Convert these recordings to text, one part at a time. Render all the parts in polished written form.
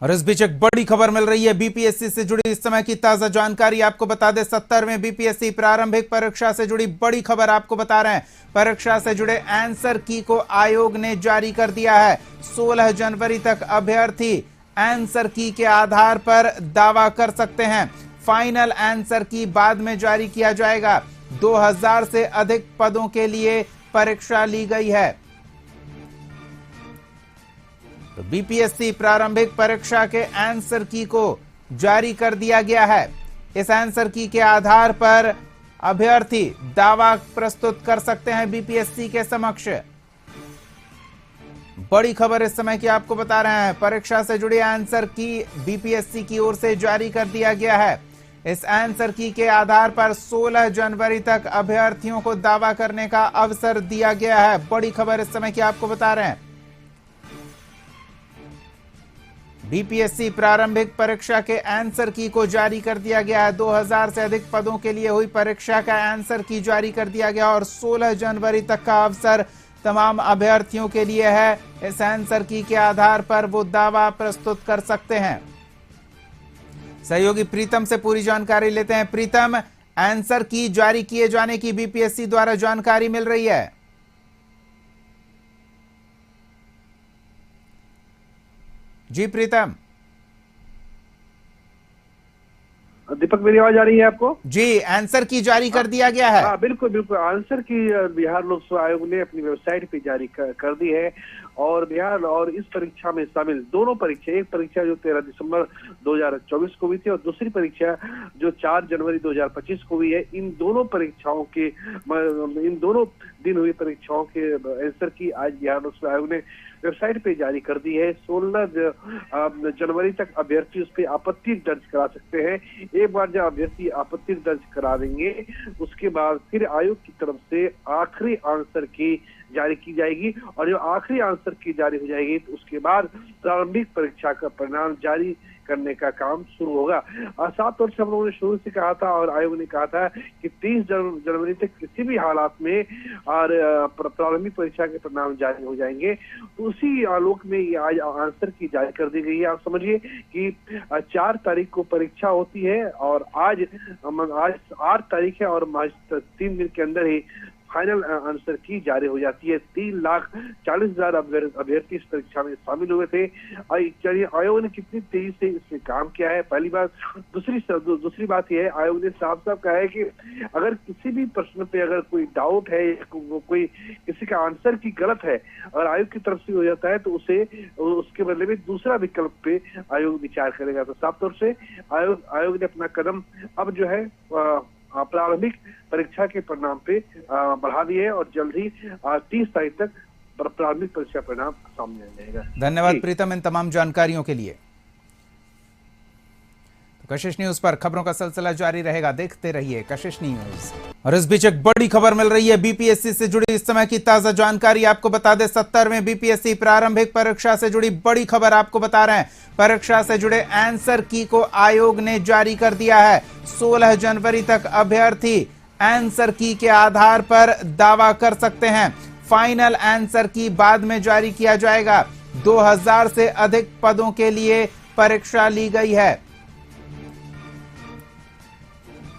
और इस बीच एक बड़ी खबर मिल रही है बीपीएससी से जुड़ी इस समय की ताजा जानकारी आपको बता दें। 70वें बीपीएससी प्रारंभिक परीक्षा से जुड़ी बड़ी खबर आपको बता रहे हैं। परीक्षा से जुड़े आंसर की को आयोग ने जारी कर दिया है। 16 जनवरी तक अभ्यर्थी आंसर की के आधार पर दावा कर सकते हैं। फाइनल आंसर की बाद में जारी किया जाएगा। 2000 से अधिक पदों के लिए परीक्षा ली गई है। तो बीपीएससी प्रारंभिक परीक्षा के आंसर की को जारी कर दिया गया है। इस आंसर की के आधार पर अभ्यर्थी दावा प्रस्तुत कर सकते हैं बीपीएससी के समक्ष। बड़ी खबर इस समय की आपको बता रहे हैं। परीक्षा से जुड़ी आंसर की बीपीएससी की ओर से जारी कर दिया गया है। इस आंसर की के आधार पर 16 जनवरी तक अभ्यर्थियों को दावा करने का अवसर दिया गया है। बड़ी खबर इस समय की आपको बता रहे हैं। बीपीएससी प्रारंभिक परीक्षा के आंसर की को जारी कर दिया गया है। 2000 से अधिक पदों के लिए हुई परीक्षा का आंसर की जारी कर दिया गया और 16 जनवरी तक का अवसर तमाम अभ्यर्थियों के लिए है। इस आंसर की के आधार पर वो दावा प्रस्तुत कर सकते हैं। सहयोगी प्रीतम से पूरी जानकारी लेते हैं। प्रीतम, आंसर की जारी किए जाने की बीपीएससी द्वारा जानकारी मिल रही है। जी प्रीतम। दीपक, मेरी आवाज आ रही है आपको? जी, आंसर की जारी कर दिया गया है। हाँ, बिल्कुल बिल्कुल। आंसर की बिहार लोक सेवा आयोग ने अपनी वेबसाइट पे जारी कर दी है। और बिहार और इस परीक्षा में शामिल दोनों परीक्षा, एक परीक्षा जो 13 दिसंबर 2024 को हुई थी और दूसरी परीक्षा जो 4 जनवरी 2025 को हुई है, इन दोनों परीक्षाओं के इन दोनों दिन हुई परीक्षाओं के आंसर की आज बिहार लोक सेवा आयोग ने वेबसाइट पे जारी कर दी है। 16 जनवरी तक अभ्यर्थी उस पर आपत्ति दर्ज करा सकते हैं। एक बार जब अभ्यर्थी आपत्ति दर्ज करा देंगे, उसके बाद फिर आयोग की तरफ से आखिरी आंसर की जारी की जाएगी और जो आखिरी आंसर की जारी हो जाएगी तो उसके बाद प्रारंभिक परीक्षा का परिणाम जारी करने का काम शुरू होगा। साफ तौर से हम लोगों ने शुरू से कहा था और आयोग ने कहा था कि 30 जनवरी तक किसी भी हालात में और प्रारंभिक परीक्षा के परिणाम जारी हो जाएंगे। तो उसी आलोक में ये आज आंसर की जारी कर दी गई है। आप समझिए कि 4 तारीख को परीक्षा होती है और आज 8 तारीख है और 3 दिन के अंदर ही फाइनल आंसर की जारी हो जाती है। 3,40,000 अभ्यर्थी इस परीक्षा में शामिल हुए थे। आयोग ने कितनी तेजी से इसमें काम किया है, पहली बात। दूसरी बात यह है, आयोग ने साफ साफ कहा है कि अगर किसी भी प्रश्न पे अगर कोई डाउट है, कोई किसी का आंसर की गलत है और आयोग की तरफ से हो जाता है तो उसके बदले में दूसरा विकल्प पे आयोग विचार करेगा। तो साफ तौर से आयोग ने अपना कदम अब जो है प्रारंभिक परीक्षा के परिणाम पे बढ़ा दिए है और जल्द ही 30 तारीख तक प्रारंभिक परीक्षा परिणाम सामने आ जाएगा। धन्यवाद प्रीतम इन तमाम जानकारियों के लिए। तो कशिश न्यूज पर खबरों का सिलसिला जारी रहेगा, देखते रहिए कशिश न्यूज। और इस बीच एक बड़ी खबर मिल रही है बीपीएससी से जुड़ी इस समय की ताजा जानकारी आपको बता दें। 70वें बीपीएससी प्रारंभिक परीक्षा से जुड़ी बड़ी खबर आपको बता रहे हैं। परीक्षा से जुड़े आंसर की को आयोग ने जारी कर दिया है। 16 जनवरी तक अभ्यर्थी आंसर की के आधार पर दावा कर सकते हैं। फाइनल आंसर की बाद में जारी किया जाएगा। 2000 से अधिक पदों के लिए परीक्षा ली गई है।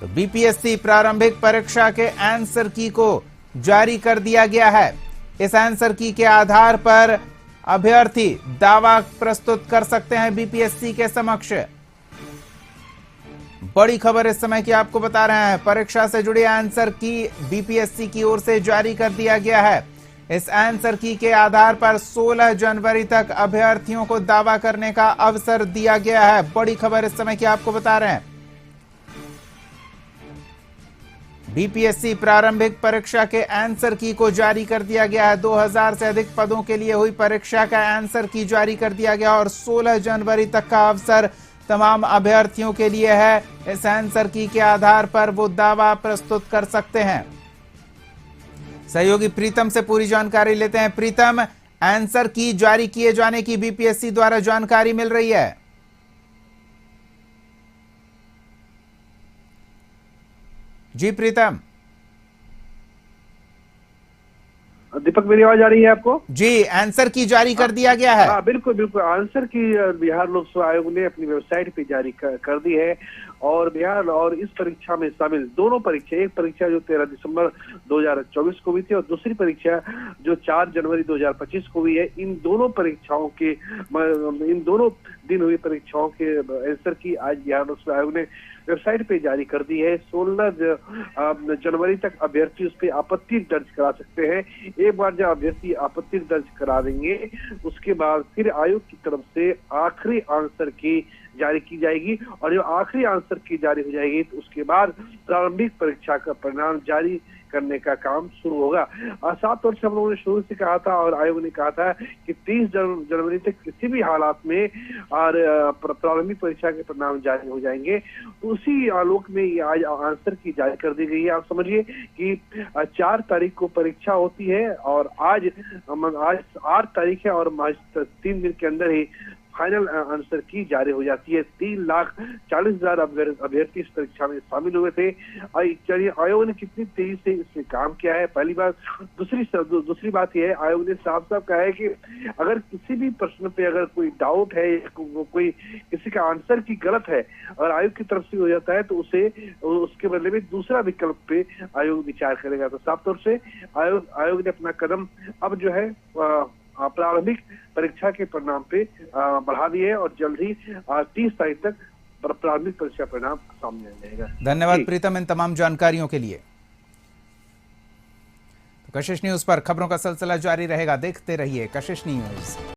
तो बीपीएससी प्रारंभिक परीक्षा के आंसर की को जारी कर दिया गया है। इस आंसर की के आधार पर अभ्यर्थी दावा प्रस्तुत कर सकते हैं बीपीएससी के समक्ष। बड़ी खबर इस समय की आपको बता रहे हैं। परीक्षा से जुड़ी आंसर की बीपीएससी की ओर से जारी कर दिया गया है। इस आंसर की के आधार पर 16 जनवरी तक अभ्यर्थियों को दावा करने का अवसर दिया गया है। बड़ी खबर इस समय की आपको बता रहे हैं। बीपीएससी प्रारंभिक परीक्षा के आंसर की को जारी कर दिया गया है। 2000 से अधिक पदों के लिए हुई परीक्षा का आंसर की जारी कर दिया गया और 16 जनवरी तक का अवसर तमाम अभ्यर्थियों के लिए है। इस आंसर की के आधार पर वो दावा प्रस्तुत कर सकते हैं। सहयोगी प्रीतम से पूरी जानकारी लेते हैं। प्रीतम, आंसर की जारी किए जाने की बीपीएससी द्वारा जानकारी मिल रही है। जी प्रीतम। दीपक, मेरी आवाज आ रही है आपको? जी, आंसर की जारी कर दिया गया है। हाँ, बिल्कुल बिल्कुल। आंसर की बिहार लोक सेवा आयोग ने अपनी वेबसाइट पे जारी कर दी है। और बिहार और इस परीक्षा में शामिल दोनों परीक्षा, एक परीक्षा जो 13 दिसंबर 2024 को हुई थी और दूसरी परीक्षा जो 4 जनवरी 2025 को हुई है, इन दोनों परीक्षाओं के इन दोनों दिन हुई परीक्षाओं के आंसर की आज बिहार लोक सेवा आयोग ने वेबसाइट पे जारी कर दी है। 16 जनवरी तक अभ्यर्थी उस पर आपत्ति दर्ज करा सकते हैं। एक बार जब अभ्यर्थी आपत्ति दर्ज करा देंगे, उसके बाद फिर आयोग की तरफ से आखिरी आंसर की जारी की जाएगी। और जब आखिरी आंसर की जारी हो जाएगी तो उसके बाद प्रारंभिक परीक्षा का परिणाम जारी करने का काम शुरू होगा। साफ तौर से हम लोगों ने शुरू से कहा था और आयोग ने कहा था कि 30 जनवरी तक किसी भी हालात में और प्रारंभिक परीक्षा के परिणाम जारी हो जाएंगे। तो उसी आलोक में ये आज आंसर की जारी कर दी गई है। आप समझिए कि 4 तारीख को परीक्षा होती है और आज 8 तारीख है और 3 दिन के अंदर ही फाइनल आंसर की जारी हो जाती है। 3,40,000 अभ्यर्थी इस परीक्षा में शामिल हुए थे। चलिए, आयोग ने कितनी तेजी से इसमें काम किया है, पहली बात। दूसरी बात यह है, आयोग ने साफ साफ कहा है कि अगर किसी भी प्रश्न पे अगर कोई डाउट है, कोई किसी का आंसर की गलत है और आयोग की तरफ से हो जाता है तो उसके बदले में दूसरा विकल्प पे आयोग विचार करेगा। तो साफ तौर से आयोग ने अपना कदम अब जो है प्रारंभिक परीक्षा के परिणाम पे बढ़ा दिए है और जल्द ही 30 तारीख तक प्रारंभिक परीक्षा परिणाम सामने आ जाएगा। धन्यवाद प्रीतम इन तमाम जानकारियों के लिए। तो कशिश न्यूज पर खबरों का सिलसिला जारी रहेगा, देखते रहिए कशिश न्यूज।